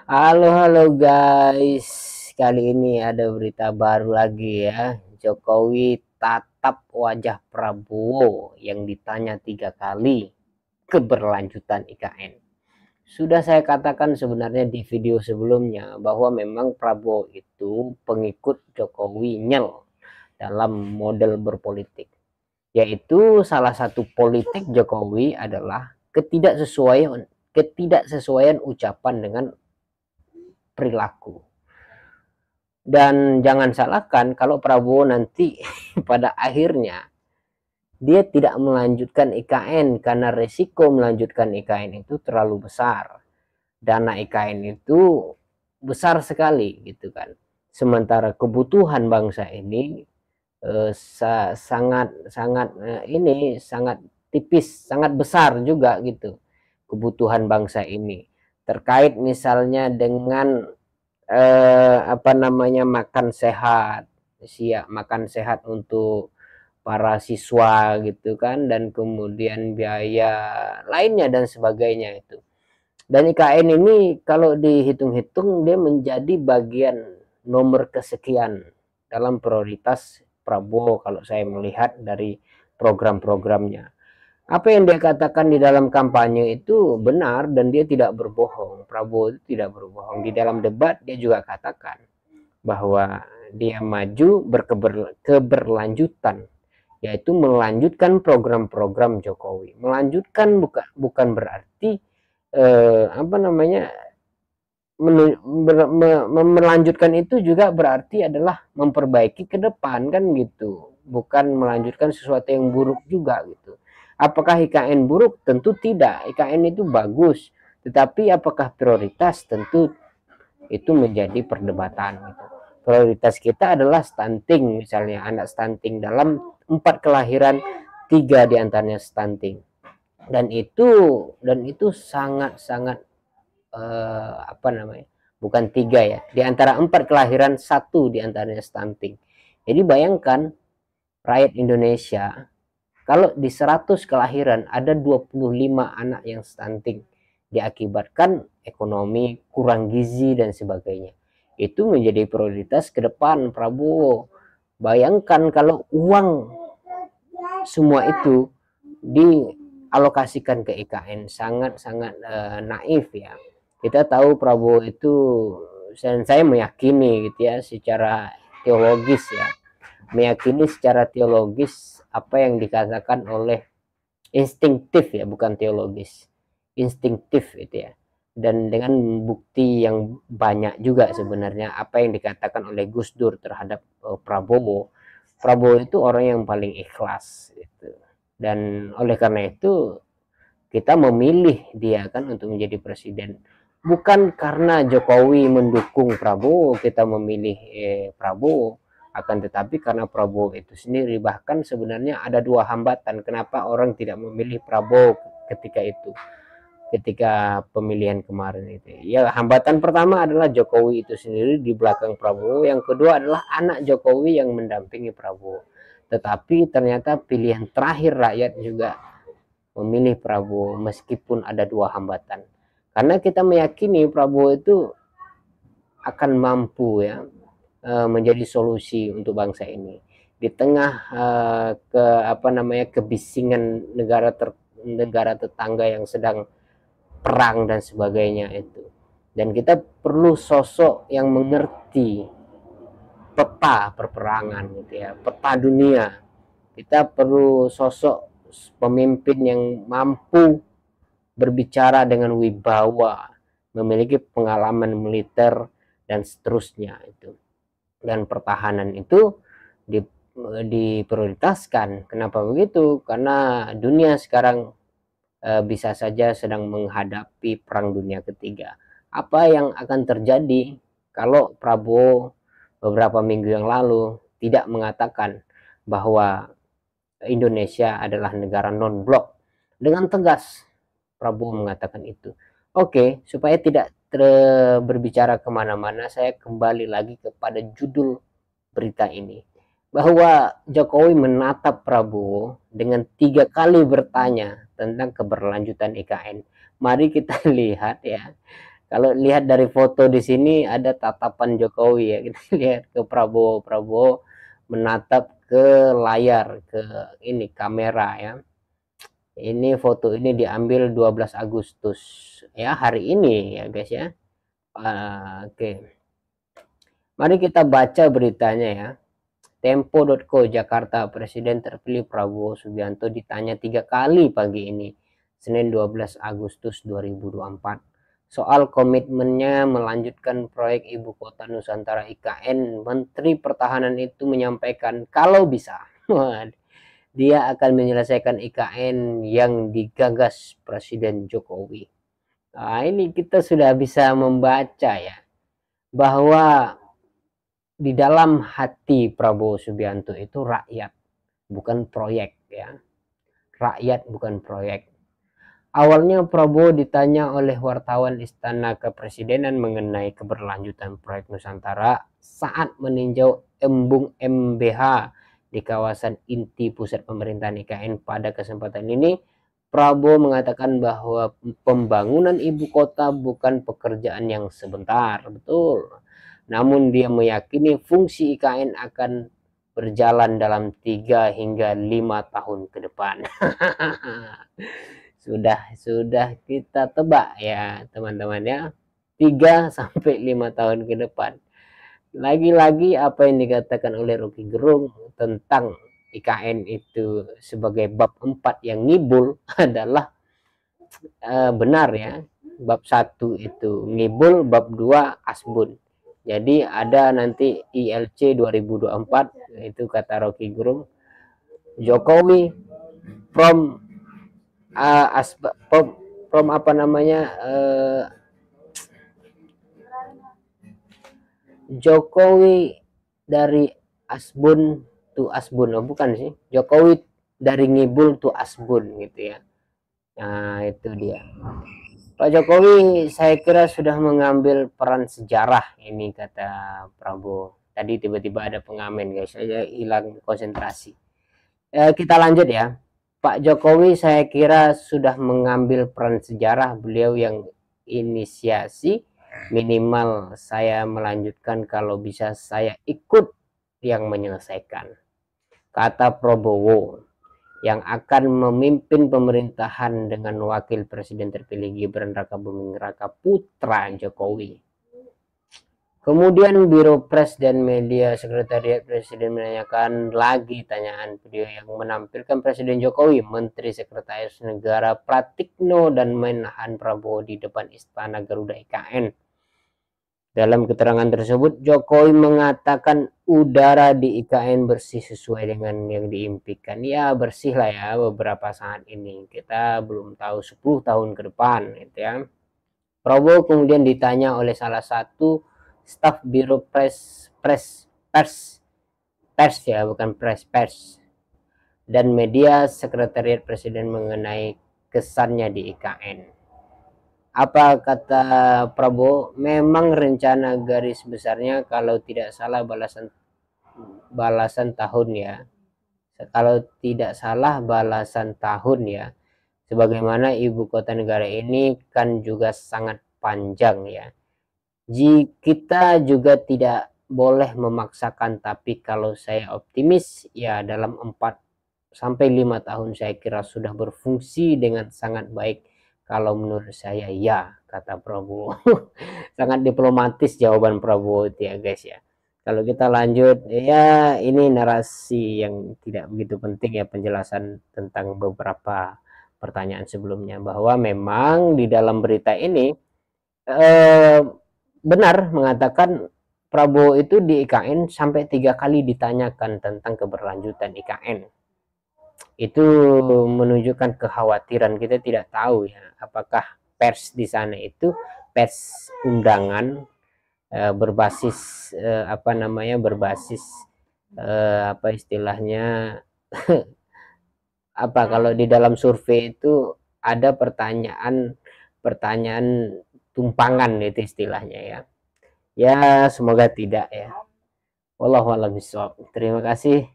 Halo guys, kali ini ada berita baru lagi ya. Jokowi tatap wajah Prabowo yang ditanya 3 kali keberlanjutan IKN. Sudah saya katakan sebenarnya di video sebelumnya bahwa memang Prabowo itu pengikut Jokowi nyel dalam model berpolitik. Yaitu salah satu politik Jokowi adalah ketidaksesuaian ucapan dengan perilaku. Dan jangan salahkan kalau Prabowo nanti pada akhirnya dia tidak melanjutkan IKN karena resiko melanjutkan IKN itu terlalu besar. Dana IKN itu besar sekali gitu kan. Sementara kebutuhan bangsa ini sangat tipis, sangat besar juga gitu. Kebutuhan bangsa ini terkait misalnya dengan makan sehat, makan sehat untuk para siswa gitu kan, dan kemudian biaya lainnya dan sebagainya itu. Dan IKN ini kalau dihitung-hitung dia menjadi bagian nomor kesekian dalam prioritas Prabowo kalau saya melihat dari program-programnya. Apa yang dia katakan di dalam kampanye itu benar dan dia tidak berbohong. Prabowo itu tidak berbohong. Di dalam debat dia juga katakan bahwa dia maju berkeberlanjutan, yaitu melanjutkan program-program Jokowi. Melanjutkan bukan berarti melanjutkan itu juga berarti adalah memperbaiki ke depan kan gitu, bukan melanjutkan sesuatu yang buruk juga gitu. Apakah IKN buruk? Tentu tidak. IKN itu bagus, tetapi apakah prioritas? Tentu itu menjadi perdebatan gitu. Prioritas kita adalah stunting, misalnya anak stunting, dalam 4 kelahiran 3 diantaranya stunting, dan itu sangat-sangat bukan 3 ya, di antara 4 kelahiran 1 diantaranya stunting. Jadi bayangkan rakyat Indonesia, kalau di 100 kelahiran ada 25 anak yang stunting diakibatkan ekonomi, kurang gizi dan sebagainya. Itu menjadi prioritas ke depan Prabowo. Bayangkan kalau uang semua itu dialokasikan ke IKN, sangat-sangat naif ya. Kita tahu Prabowo itu, dan saya meyakini gitu ya, secara teologis ya, meyakini secara teologis apa yang dikatakan oleh instinktif ya, bukan teologis, instinktif itu ya, dan dengan bukti yang banyak juga sebenarnya apa yang dikatakan oleh Gus Dur terhadap Prabowo. Prabowo itu orang yang paling ikhlas gitu. Dan oleh karena itu kita memilih dia kan untuk menjadi presiden, bukan karena Jokowi mendukung Prabowo kita memilih Prabowo, akan tetapi karena Prabowo itu sendiri. Bahkan sebenarnya ada 2 hambatan kenapa orang tidak memilih Prabowo ketika pemilihan kemarin itu ya. Hambatan pertama adalah Jokowi itu sendiri di belakang Prabowo, yang kedua adalah anak Jokowi yang mendampingi Prabowo. Tetapi ternyata pilihan terakhir rakyat juga memilih Prabowo meskipun ada 2 hambatan, karena kita meyakini Prabowo itu akan mampu ya menjadi solusi untuk bangsa ini di tengah kebisingan negara tetangga yang sedang perang dan sebagainya itu. Dan kita perlu sosok yang mengerti peta perperangan gitu ya, peta dunia. Kita perlu sosok pemimpin yang mampu berbicara dengan wibawa, memiliki pengalaman militer dan seterusnya itu. Dan pertahanan itu diprioritaskan. Kenapa begitu? Karena dunia sekarang bisa saja sedang menghadapi perang dunia ketiga. Apa yang akan terjadi kalau Prabowo beberapa minggu yang lalu tidak mengatakan bahwa Indonesia adalah negara non-blok? Dengan tegas Prabowo mengatakan itu. Oke, supaya tidak berbicara kemana-mana, saya kembali lagi kepada judul berita ini, bahwa Jokowi menatap Prabowo dengan 3 kali bertanya tentang keberlanjutan IKN. Mari kita lihat ya, Kalau lihat dari foto di sini ada tatapan Jokowi ya, kita lihat ke Prabowo menatap ke layar, ke ini kamera ya. Ini foto ini diambil 12 Agustus ya, hari ini ya guys ya. Oke. Mari kita baca beritanya ya. Tempo.co Jakarta, Presiden terpilih Prabowo Subianto ditanya 3 kali pagi ini, Senin 12 Agustus 2024. Soal komitmennya melanjutkan proyek Ibu Kota Nusantara IKN, Menteri Pertahanan itu menyampaikan kalau bisa, dia akan menyelesaikan IKN yang digagas Presiden Jokowi. Nah, ini kita sudah bisa membaca ya, bahwa di dalam hati Prabowo Subianto itu rakyat, bukan proyek ya. Rakyat bukan proyek. Awalnya Prabowo ditanya oleh wartawan Istana Kepresidenan mengenai keberlanjutan proyek Nusantara saat meninjau embung MBH di kawasan inti pusat pemerintahan IKN. Pada kesempatan ini Prabowo mengatakan bahwa pembangunan ibu kota bukan pekerjaan yang sebentar, betul. Namun dia meyakini fungsi IKN akan berjalan dalam 3 hingga 5 tahun ke depan. sudah kita tebak ya teman-teman ya, 3 sampai 5 tahun ke depan. Lagi-lagi apa yang dikatakan oleh Rocky Gerung tentang IKN itu sebagai bab 4 yang ngibul adalah benar ya. Bab 1 itu ngibul, bab 2 asbun. Jadi ada nanti ILC 2024, itu kata Rocky Gerung, Jokowi from from apa namanya, Jokowi dari asbun to asbun, oh bukan sih, Jokowi dari ngibul to asbun gitu ya. Nah itu dia. Pak Jokowi saya kira sudah mengambil peran sejarah ini, kata Prabowo. Tadi tiba-tiba ada pengamen guys, saya hilang konsentrasi. Kita lanjut ya. Pak Jokowi saya kira sudah mengambil peran sejarah, beliau yang inisiasi, minimal saya melanjutkan, kalau bisa saya ikut yang menyelesaikan, kata Prabowo yang akan memimpin pemerintahan dengan wakil presiden terpilih Gibran Rakabuming Raka putra Jokowi. Kemudian Biro Pres dan Media Sekretariat Presiden menanyakan lagi tanyaan video yang menampilkan Presiden Jokowi, Menteri Sekretaris Negara Pratikno dan Menhan Prabowo di depan Istana Garuda IKN. Dalam keterangan tersebut, Jokowi mengatakan udara di IKN bersih sesuai dengan yang diimpikan. Ya bersih lah ya beberapa saat ini. Kita belum tahu 10 tahun ke depan gitu ya. Prabowo kemudian ditanya oleh salah satu staf Biro Pers ya, bukan pers dan Media Sekretariat Presiden mengenai kesannya di IKN. Apa kata Prabowo? Memang rencana garis besarnya kalau tidak salah balasan tahun ya. Kalau tidak salah balasan tahun ya. Sebagaimana ibu kota negara ini kan juga sangat panjang ya. Kita juga tidak boleh memaksakan, tapi kalau saya optimis ya dalam 4 sampai 5 tahun saya kira sudah berfungsi dengan sangat baik. Kalau menurut saya ya, kata Prabowo. Sangat diplomatis jawaban Prabowo itu ya guys ya. Kalau kita lanjut ya, ini narasi yang tidak begitu penting ya, penjelasan tentang beberapa pertanyaan sebelumnya, bahwa memang di dalam berita ini benar mengatakan Prabowo itu di IKN sampai 3 kali ditanyakan tentang keberlanjutan IKN. Itu menunjukkan kekhawatiran. Kita tidak tahu ya apakah pers di sana itu pers undangan berbasis berbasis apa istilahnya apa, kalau di dalam survei itu ada pertanyaan tumpangan itu istilahnya ya. Ya semoga tidak ya. Wallahu a'lam bishawab. Terima kasih.